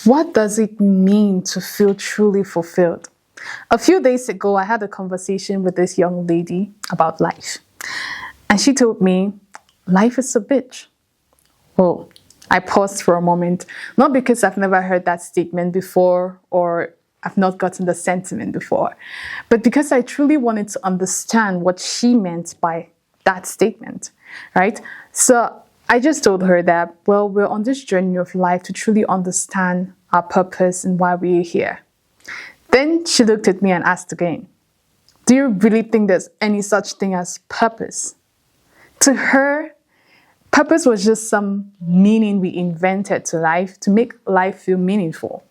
What does it mean to feel truly fulfilled? A few days ago, I had a conversation with this young lady about life. And she told me, life is a bitch. Well, I paused for a moment, not because I've never heard that statement before or I've not gotten the sentiment before, but because I truly wanted to understand what she meant by that statement, right? So I just told her that, well, we're on this journey of life to truly understand our purpose and why we're here. Then she looked at me and asked again, do you really think there's any such thing as purpose? To her, purpose was just some meaning we invented to life to make life feel meaningful.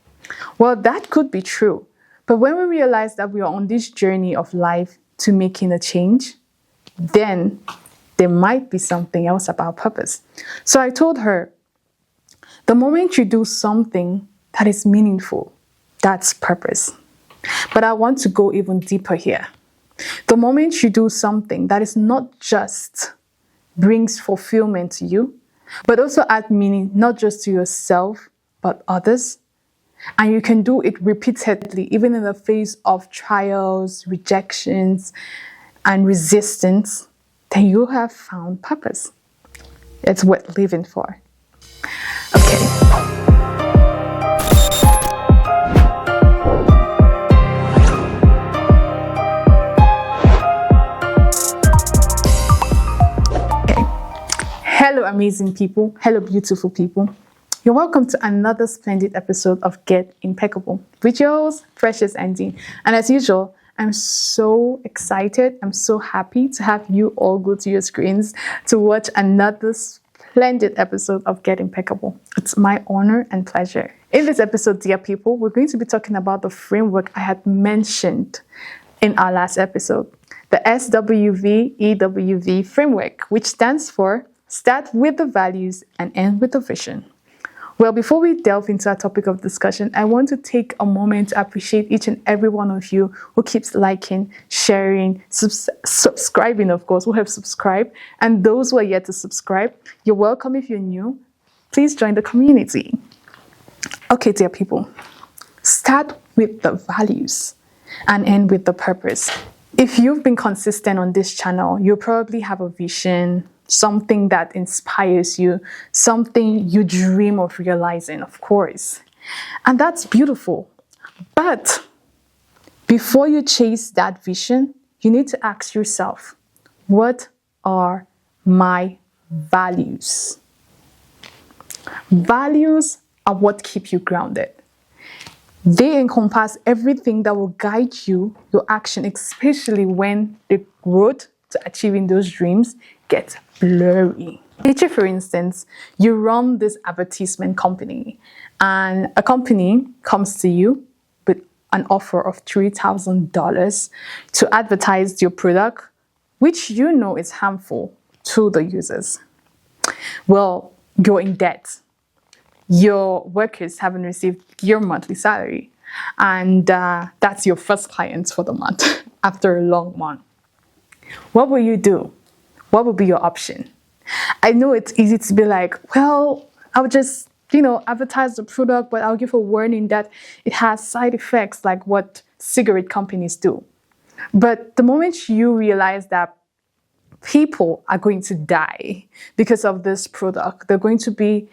Well, that could be true. But when we realize that we are on this journey of life to making a change, then there might be something else about purpose. So I told her, the moment you do something that is meaningful, that's purpose. But I want to go even deeper here. The moment you do something that is not just brings fulfillment to you, but also add meaning not just to yourself, but others, and you can do it repeatedly, even in the face of trials, rejections, and resistance, then you have found purpose. It's worth living for. Okay. Hello, amazing people. Hello, beautiful people. You're welcome to another splendid episode of Get Impeccable with your host, Precious Andy. And as usual, I'm so excited. I'm so happy to have you all go to your screens to watch another splendid episode of Get Impeccable. It's my honor and pleasure. In this episode, dear people, we're going to be talking about the framework I had mentioned in our last episode, the SWVEWV framework, which stands for Start with the Values and End with the Vision. Well, before we delve into our topic of discussion, I want to take a moment to appreciate each and every one of you who keeps liking, sharing, subscribing, of course, who have subscribed, and those who are yet to subscribe. You're welcome if you're new. Please join the community. Okay, dear people, start with the values and end with the purpose. If you've been consistent on this channel, you probably have a vision, something that inspires you, something you dream of realizing, of course. And that's beautiful. But before you chase that vision, you need to ask yourself, what are my values? Values are what keep you grounded. They encompass everything that will guide you, your action, especially when the road to achieving those dreams gets blurry. Picture, for instance, you run this advertisement company and a company comes to you with an offer of $3,000 to advertise your product, which you know is harmful to the users. Well, you're in debt. Your workers haven't received your monthly salary, and that's your first client for the month after a long month. What will you do? What will be your option? I know it's easy to be like, well, I'll just, advertise the product, but I'll give a warning that it has side effects like what cigarette companies do. But the moment you realize that people are going to die because of this product, they're going to be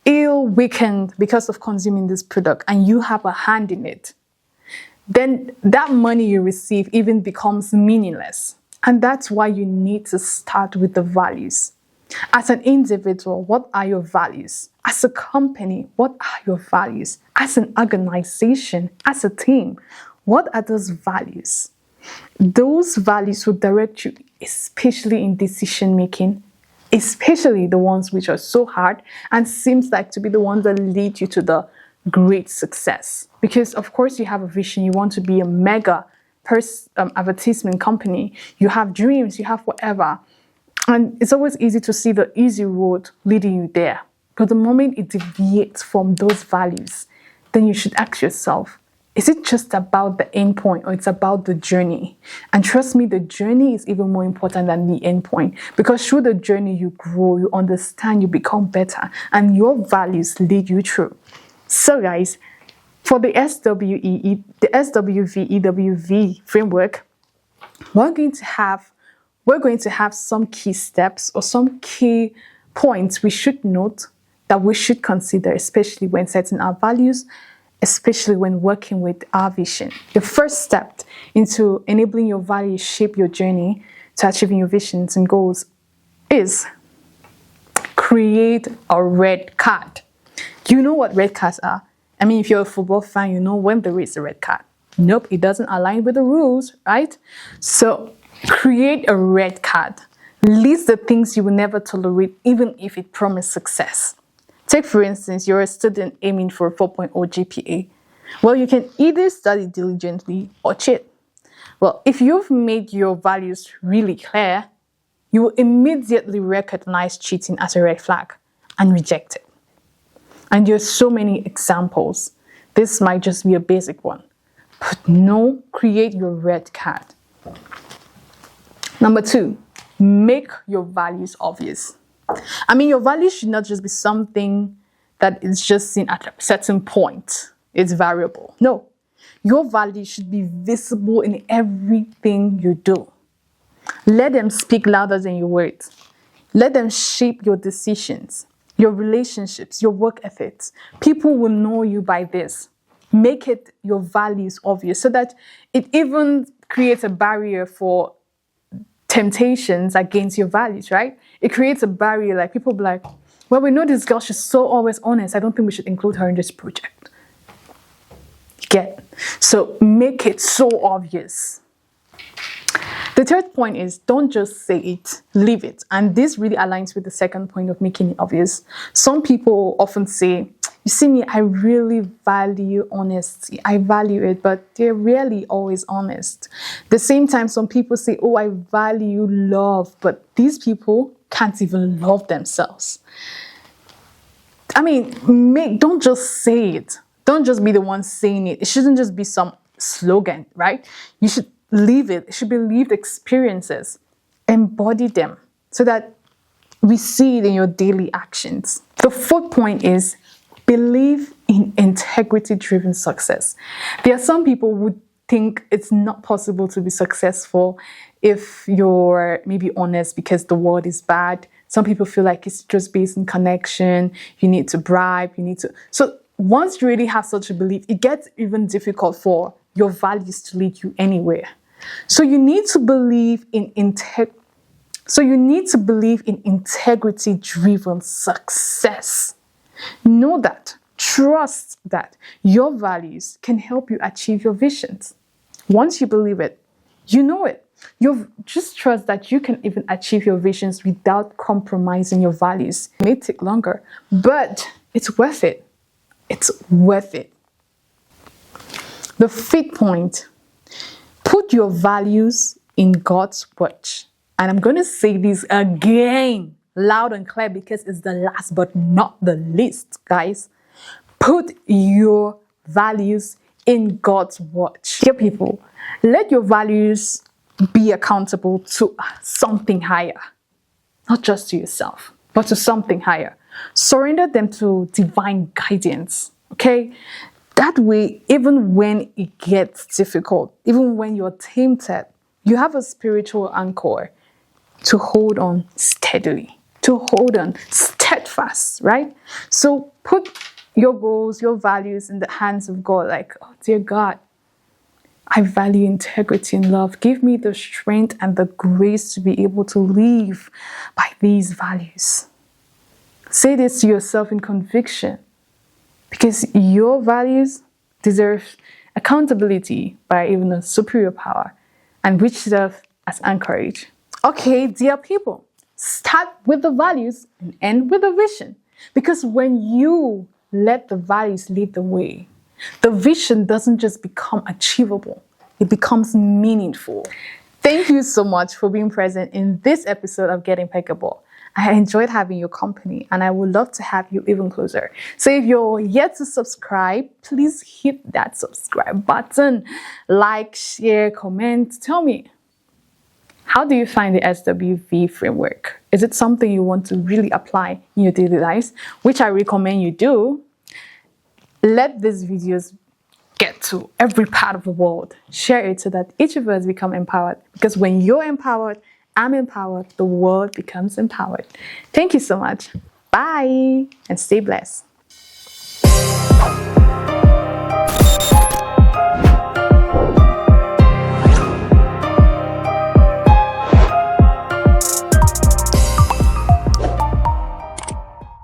weakened because of consuming this product, and you have a hand in it, then that money you receive even becomes meaningless. And that's why you need to start with the values. As an individual, what are your values? As a company, what are your values? As an organization, as a team, what are those values? Those values will direct you, especially in decision making, especially the ones which are so hard and seems like to be the ones that lead you to the great success. Because of course you have a vision, you want to be a mega advertisement company, you have dreams, you have whatever. And it's always easy to see the easy road leading you there. But the moment it deviates from those values, then you should ask yourself, is it just about the end point or it's about the journey? And trust me, the journey is even more important than the end point, because through the journey you grow, you understand, you become better, and your values lead you through. So guys, for the SWVEWV framework, we're going to have some key steps or some key points we should note that we should consider, especially when setting our values, especially when working with our vision. The first step into enabling your values shape your journey to achieving your visions and goals is create a red card. You know what red cards are? I mean, if you're a football fan, you know when there is a red card. Nope, it doesn't align with the rules, right? So create a red card. List the things you will never tolerate, even if it promises success. Take, for instance, you're a student aiming for a 4.0 GPA. Well, you can either study diligently or cheat. Well, if you've made your values really clear, you will immediately recognize cheating as a red flag and reject it. And there's so many examples. This might just be a basic one. But no, create your red card. Number 2, make your values obvious. I mean, your values should not just be something that is just seen at a certain point. It's variable. No, your values should be visible in everything you do. Let them speak louder than your words. Let them shape your decisions, your relationships, your work ethics. People will know you by this. Make it your values obvious so that it even creates a barrier for temptations against your values, right? It creates a barrier, like people be like, well, we know this girl, she's so always honest. I don't think we should include her in this project. So make it so obvious. The third point is don't just say it, live it. And this really aligns with the second point of making it obvious. Some people often say, you see me, I really value honesty. I value it, but they're rarely always honest. At the same time, some people say, oh, I value love, but these people can't even love themselves. I mean, don't just say it. Don't just be the one saying it. It shouldn't just be some slogan, right? You should live it. It should be lived experiences. Embody them so that we see it in your daily actions. The fourth point is believe in integrity-driven success. There are some people who think it's not possible to be successful if you're maybe honest because the world is bad. Some people feel like it's just based on connection. You need to bribe. So once you really have such a belief, it gets even difficult for your values to lead you anywhere. So you need to believe in integrity-driven success. Know that, trust that your values can help you achieve your visions. Once you believe it, you know it. You just trust that you can even achieve your visions without compromising your values. It may take longer, but it's worth it. It's worth it. The fifth point, put your values in God's watch. And I'm going to say this again, loud and clear, because it's the last but not the least, guys. Put your values in God's watch. Dear people, let your values be accountable to something higher. Not just to yourself, but to something higher. Surrender them to divine guidance, okay? That way, even when it gets difficult, even when you're tempted, you have a spiritual anchor to hold on steadily, to hold on steadfast, right? So put your goals, your values in the hands of God, like, oh, dear God, I value integrity and love. Give me the strength and the grace to be able to live by these values. Say this to yourself in conviction, because your values deserve accountability by even a superior power, and which serve as anchorage. Okay, dear people, start with the values and end with the vision. Because when you let the values lead the way, the vision doesn't just become achievable, it becomes meaningful. Thank you so much for being present in this episode of Get Impeccable. I enjoyed having your company and I would love to have you even closer. So if you're yet to subscribe, please hit that subscribe button. Like, share, comment. Tell me, how do you find the SWV framework? Is it something you want to really apply in your daily lives, which I recommend you do? Let these videos get to every part of the world. Share it so that each of us become empowered. Because when you're empowered, I'm empowered, the world becomes empowered. Thank you so much. Bye, and stay blessed.